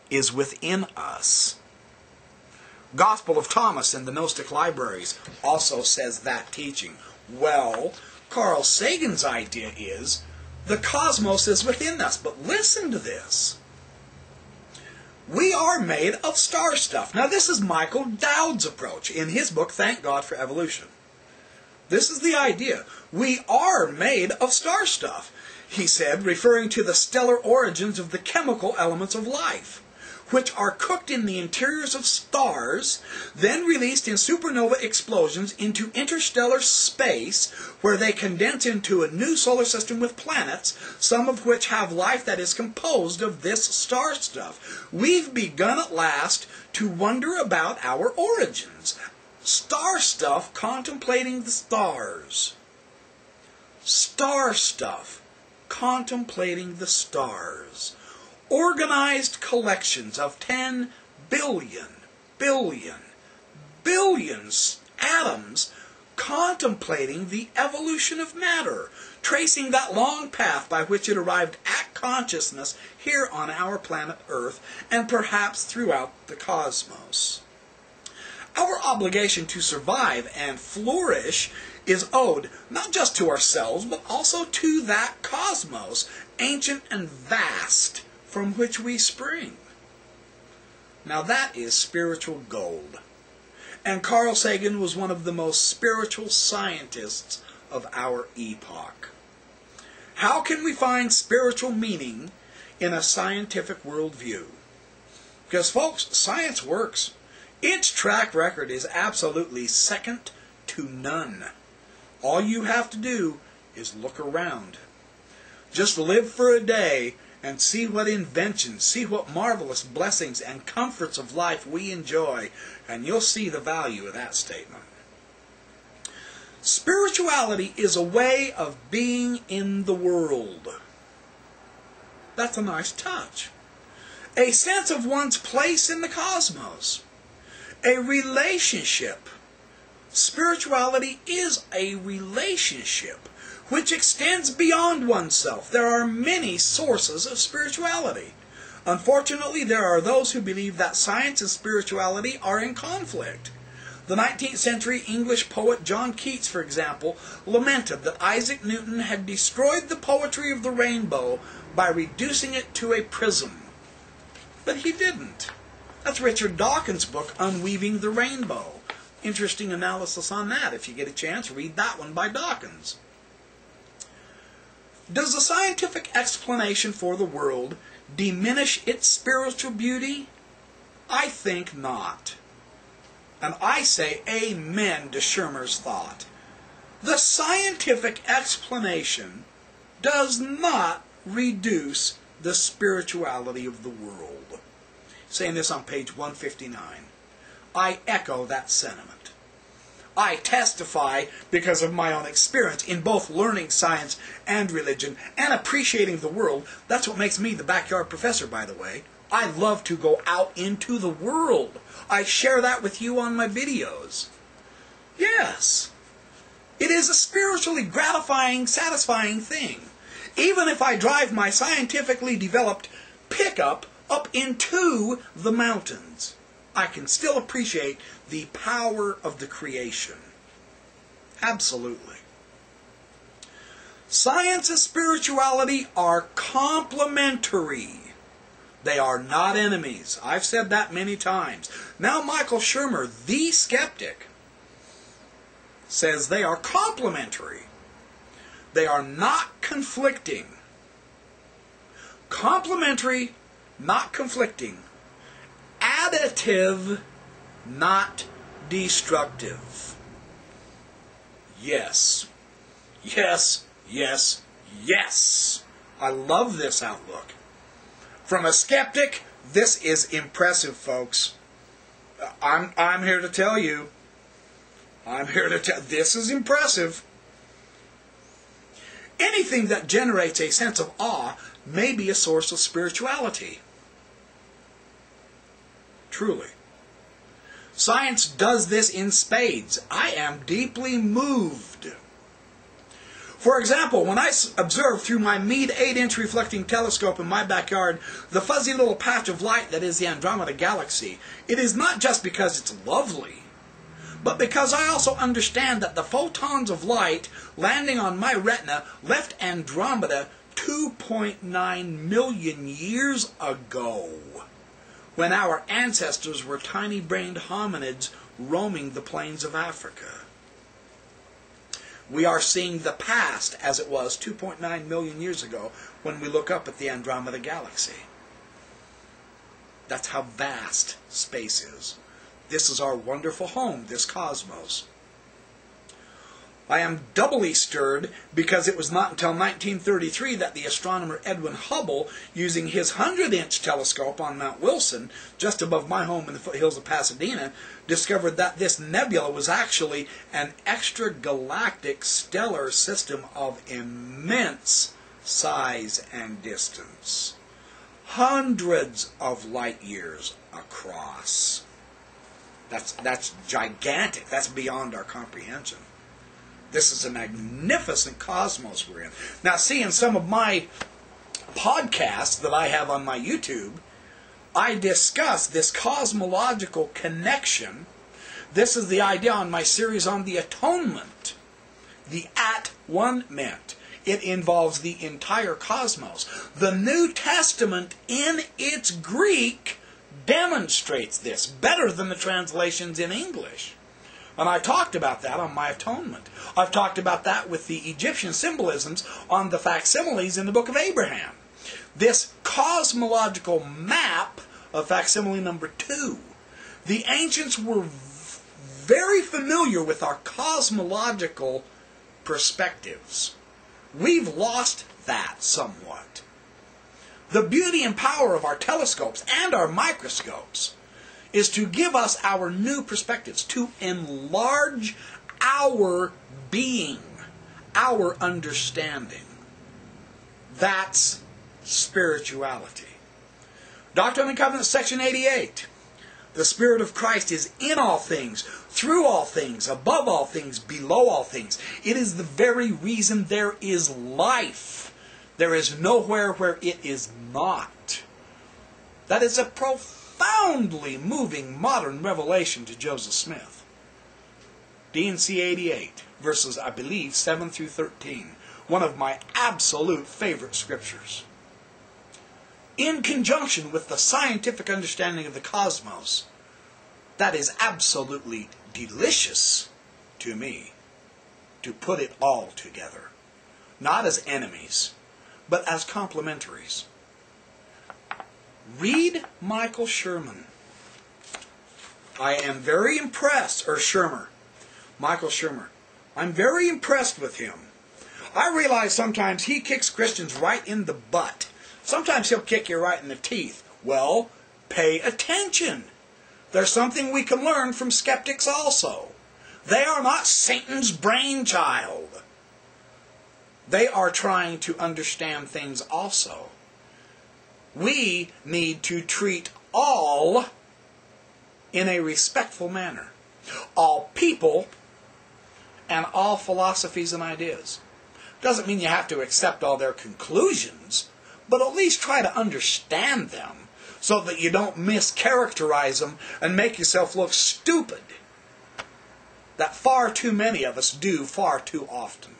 is within us. Gospel of Thomas in the Gnostic libraries also says that teaching. Well, Carl Sagan's idea is the cosmos is within us. But listen to this. We are made of star stuff. Now this is Michael Dowd's approach in his book, Thank God for Evolution. This is the idea. We are made of star stuff, he said, referring to the stellar origins of the chemical elements of life, which are cooked in the interiors of stars, then released in supernova explosions into interstellar space, where they condense into a new solar system with planets, some of which have life that is composed of this star stuff. We've begun at last to wonder about our origins. Star stuff contemplating the stars. Star stuff contemplating the stars. Organized collections of 10 billion atoms contemplating the evolution of matter, tracing that long path by which it arrived at consciousness here on our planet Earth and perhaps throughout the cosmos. Our obligation to survive and flourish is owed not just to ourselves, but also to that cosmos, ancient and vast, from which we spring. Now that is spiritual gold. And Carl Sagan was one of the most spiritual scientists of our epoch. How can we find spiritual meaning in a scientific worldview? Because folks, science works. Its track record is absolutely second to none. All you have to do is look around. Just live for a day and see what inventions, see what marvelous blessings and comforts of life we enjoy, and you'll see the value of that statement. Spirituality is a way of being in the world. That's a nice touch. A sense of one's place in the cosmos. A relationship. Spirituality is a relationship which extends beyond oneself. There are many sources of spirituality. Unfortunately, there are those who believe that science and spirituality are in conflict. The 19th century English poet John Keats, for example, lamented that Isaac Newton had destroyed the poetry of the rainbow by reducing it to a prism. But he didn't. That's Richard Dawkins' book, Unweaving the Rainbow. Interesting analysis on that. If you get a chance, read that one by Dawkins. Does the scientific explanation for the world diminish its spiritual beauty? I think not. And I say amen to Shermer's thought. The scientific explanation does not reduce the spirituality of the world. Saying this on page 159. I echo that sentiment. I testify because of my own experience in both learning science and religion and appreciating the world. That's what makes me the backyard professor, by the way. I love to go out into the world. I share that with you on my videos. Yes, it is a spiritually gratifying, satisfying thing. Even if I drive my scientifically developed pickup up into the mountains, I can still appreciate the power of the creation. Absolutely. Science and spirituality are complementary. They are not enemies. I've said that many times. Now Michael Shermer, the skeptic, says they are complementary. They are not conflicting. Complementary, not conflicting. Additive, not destructive. Yes. Yes, yes, yes. I love this outlook. From a skeptic, this is impressive, folks. I'm here to tell you. This is impressive. Anything that generates a sense of awe may be a source of spirituality. Truly. Science does this in spades. I am deeply moved For example, when I observe through my Meade 8-inch reflecting telescope in my backyard the fuzzy little patch of light that is the Andromeda Galaxy, it is not just because it's lovely, but because I also understand that the photons of light landing on my retina left Andromeda 2.9 million years ago, when our ancestors were tiny-brained hominids roaming the plains of Africa. We are seeing the past as it was 2.9 million years ago when we look up at the Andromeda Galaxy. That's how vast space is. This is our wonderful home, this cosmos. I am doubly stirred because it was not until 1933 that the astronomer Edwin Hubble, using his 100-inch telescope on Mount Wilson, just above my home in the foothills of Pasadena, discovered that this nebula was actually an extragalactic stellar system of immense size and distance, hundreds of light years across. That's gigantic. That's beyond our comprehension. This is a magnificent cosmos we're in. Now, see, in some of my podcasts that I have on my YouTube, I discuss this cosmological connection. This is the idea on my series on the atonement. The at-one-ment. It involves the entire cosmos. The New Testament in its Greek demonstrates this better than the translations in English. And I talked about that on my atonement. I've talked about that with the Egyptian symbolisms on the facsimiles in the book of Abraham. This cosmological map of facsimile number 2. The ancients were very familiar with our cosmological perspectives. We've lost that somewhat. The beauty and power of our telescopes and our microscopes is to give us our new perspectives, to enlarge our being, our understanding. That's spirituality. Doctrine and Covenants, section 88. The Spirit of Christ is in all things, through all things, above all things, below all things. It is the very reason there is life. There is nowhere where it is not. That is a profoundly moving modern revelation to Joseph Smith. D&C 88, verses, I believe, 7 through 13. One of my absolute favorite scriptures. In conjunction with the scientific understanding of the cosmos, that is absolutely delicious to me, to put it all together. Not as enemies, but as complementaries. Read Michael Sherman. I am very impressed, or Shermer, Michael Shermer. I'm very impressed with him. I realize sometimes he kicks Christians right in the butt. Sometimes he'll kick you right in the teeth. Well, pay attention. There's something we can learn from skeptics also. They are not Satan's brainchild. They are trying to understand things also. We need to treat all in a respectful manner. All people and all philosophies and ideas. Doesn't mean you have to accept all their conclusions, but at least try to understand them so that you don't mischaracterize them and make yourself look stupid. That far too many of us do far too often.